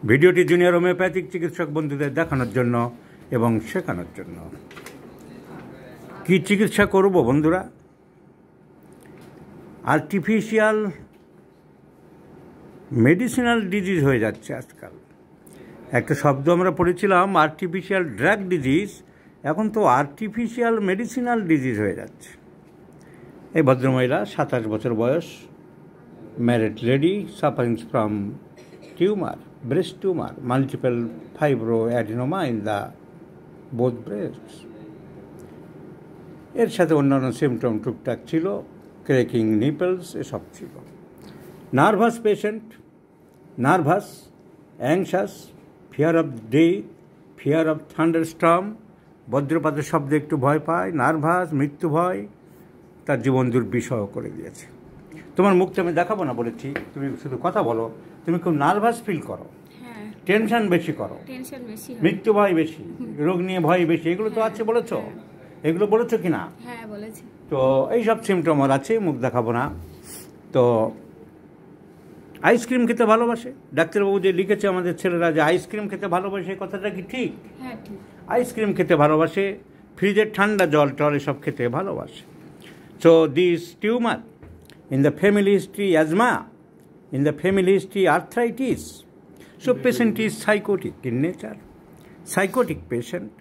ভিডিওটি junior homeopathic চিকিৎসক বন্ধুদের দেখানোর জন্য এবং শেখানোর জন্য। কি চিকিৎসা করব বন্ধুরা? আর্টিফিশিয়াল মেডিসিনাল ডিজিজ হয়ে যাচ্ছে আজকাল। একটা শব্দ আমরা পড়েছিলাম আর্টিফিশিয়াল ড্রাগ ডিজিজ, এখন তো আর্টিফিশিয়াল মেডিসিনাল ডিজিজ হয়ে যাচ্ছে। এই ভদ্রমহিলা 27 বছর বয়স, married lady, suffering from tumour, breast tumour, multiple fibroadenoma in the both breasts. এর সাথে অন্যান্য সিমটম টুকটাক ছিল, ক্র্যাকিং নিপলস এসব ছিল। Nervous patient, nervous, anxious, fear of death, fear of thunderstorm, বজ্রপাতের শব্দে একটু ভয় পায়, নার্ভাস, মৃত্যু ভয়, তার জীবন দুর্বিষহ করে দিয়েছে। তোমার মুখটা আমি দেখাবো না বলেছি, তুমি শুধু কথা বলো। তুমি খুব নার্ভাস ফিল করো, টেনশন বেশি করো, মৃত্যু ভয় বেশি, রোগ নিয়ে ভয় বেশি, এগুলো তো আছে বলেছো? এগুলো বলেছো কি না? হ্যাঁ বলেছি। তো এইসব সিমটম আর আছে, মুখ দেখাবো না। তো আইসক্রিম খেতে ভালোবাসে। ডাক্তারবাবু যে লিখেছে আমাদের ছেলেরা যে আইসক্রিম খেতে ভালোবাসে, কথাটা কি ঠিক? হ্যাঁ ঠিক। আইসক্রিম খেতে ভালোবাসে, ফ্রিজের ঠান্ডা জল টল এসব খেতে ভালোবাসে। So this tumour, in the family history asthma, in the family history arthritis. So patient is psychotic in nature, psychotic patient.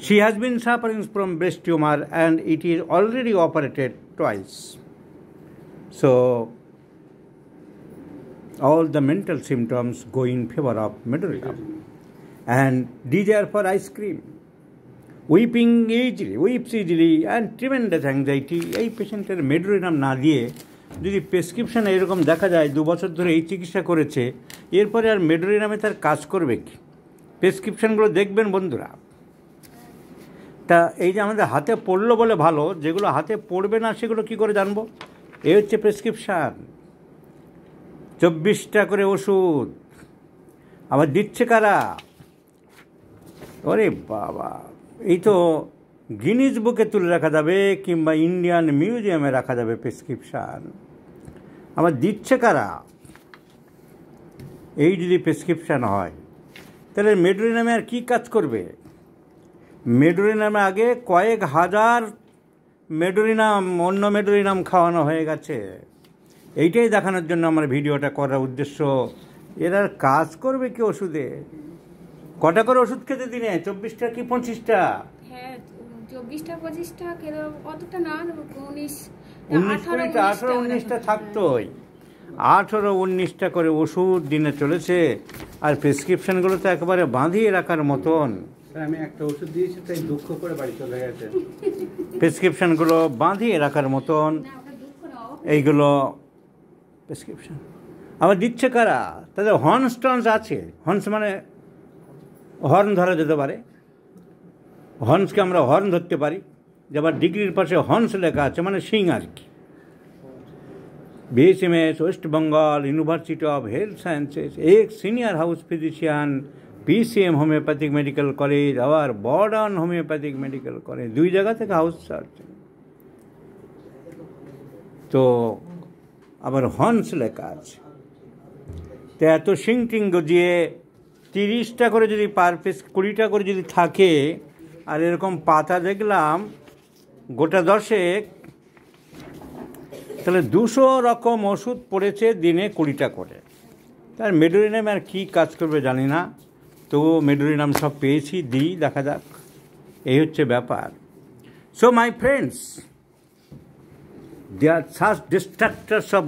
She has been suffering from breast tumor and it is already operated twice. So all the mental symptoms go in favor of medullary and desire for ice cream, weeping easily, weeps easily and tremendous anxiety. এই পেশেন্টের medorrhinum না দিয়ে যদি প্রেসক্রিপশানে এরকম দেখা যায় 2 বছর ধরে এই চিকিৎসা করেছে, এরপরে আর মেডোরিনামে তার কাজ করবে কি? প্রেসক্রিপশানগুলো দেখবেন বন্ধুরা। তা এই যে আমাদের হাতে পড়লো বলে ভালো, যেগুলো হাতে পড়বে না সেগুলো কি করে জানবো? এই হচ্ছে প্রেসক্রিপশান। 24টা করে ওষুধ, আবার দিচ্ছে কারা? ওরে বাবা, এই তো গিনিজ বুকে তুলে রাখা যাবে কিংবা ইন্ডিয়ান মিউজিয়ামে রাখা যাবে প্রেসক্রিপশান। আবার দিচ্ছে কারা? এই যদি প্রেসক্রিপশান হয় তাহলে মেডোরিনামে আর কী কাজ করবে? মেডোরিনামে আগে কয়েক হাজার মেডোরিনাম, অন্য মেডোরিনাম খাওয়ানো হয়ে গেছে। এইটাই দেখানোর জন্য আমার ভিডিওটা করার উদ্দেশ্য। এরা কাজ করবে কি ওষুধে? কটা করে ওষুধ খেতে দিনে? 24টা কি 25টা? হ্যাঁ 24টা 25টা খেলে অতটা না, 19 20টা 18 19টা থাকতোই। 18 19টা করে ওষুধ দিনে চলেছে। আর প্রেসক্রিপশনগুলো তো একেবারে বাঁধিয়ে রাখার মতন। আমি একটা ওষুধ দিয়েছি তাই দুঃখ করে বাড়ি চলে গেছে। প্রেসক্রিপশনগুলো বাঁধিয়ে রাখার মতন এইগুলো প্রেসক্রিপশন। আবার দিচ্ছে কারা? তাদের হর্নস টর্নস আছে। হর্নস মানে হর্ন ধরা যেতে পারে, হর্নসকে আমরা হর্ন ধরতে পারি। যেবার ডিগ্রির পাশে হর্নস লেখা আছে মানে সিং আর কি। BSMS, west Bengal university of health sciences, এক senior house physician, PCM homeopathic medical college, আবার বর্ডন হোমিওপ্যাথিক মেডিকেল কলেজ, 2 জায়গা থেকে হাউস সার্চ। তো আবার হর্নস লেখা আছে। তো এত সিং টিং গজিয়ে 30টা করে যদি পার পিস 20টা করে যদি থাকে, আর এরকম পাতা দেখলাম গোটা 10, তাহলে 200 রকম ওষুধ পড়েছে দিনে 20টা করে। তার মেডোরিনাম আর কী কাজ করবে জানি না, তবু মেডোরিনাম সব পেয়েছি, দিই, দেখা যাক। এই হচ্ছে ব্যাপার। So my friends, they are such distractors of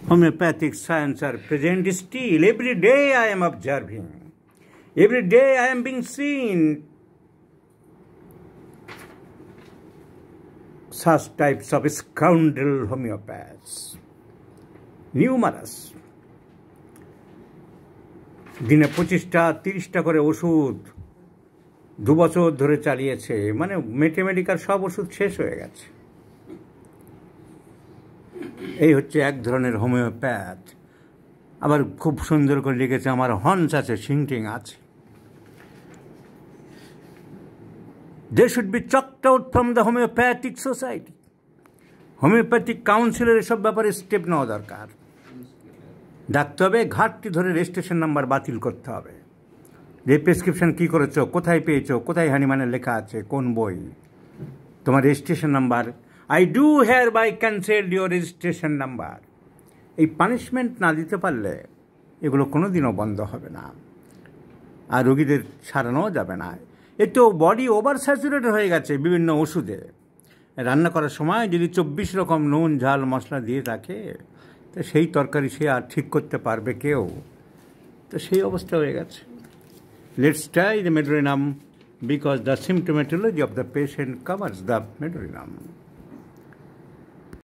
homeopathic science are present still. Every day I am observing. Every day I am being seen. Such types of scoundrel homeopaths. Numerous. দিনে 25টা 30টা করে ওষুধ 2 বছর ধরে চালিয়েছে, মানে ম্যাথমেটিক্যাল সব ওষুধ শেষ হয়ে গেছে। এই হচ্ছে এক ধরনের হোমিওপ্যাথ। আবার খুব সুন্দর করে লিখেছে আমার হর্নস আছে, সিংটিং আছে। They should be chalked out from the homeopathic society. Homeopathic কাউন্সিলের এসব ব্যাপারে স্টেপ নেওয়া দরকার। ডাকতে হবে, ঘাটটি ধরে রেজিস্ট্রেশন নাম্বার বাতিল করতে হবে, যে প্রেসক্রিপশন কী করেছো, কোথায় পেয়েছো, কোথায় হানিমানের লেখা আছে, কোন বই, তোমার registration number, I do hereby cancel your registration number. এই পানিশমেন্ট না দিতে পারলে এগুলো কোনো দিনও বন্ধ হবে না, আর রোগীদের ছাড়ানোও যাবে না। একটু বডি ওভার স্যাচুরেটেড হয়ে গেছে বিভিন্ন ওষুধে। রান্না করার সময় যদি 24 রকম নুন ঝাল মশলা দিয়ে রাখে, তো সেই তরকারি সে আর ঠিক করতে পারবে কেউ? তো সেই অবস্থা হয়ে গেছে। Let's try the medorrhinum, because the symptomatology of the patient covers the medullarium.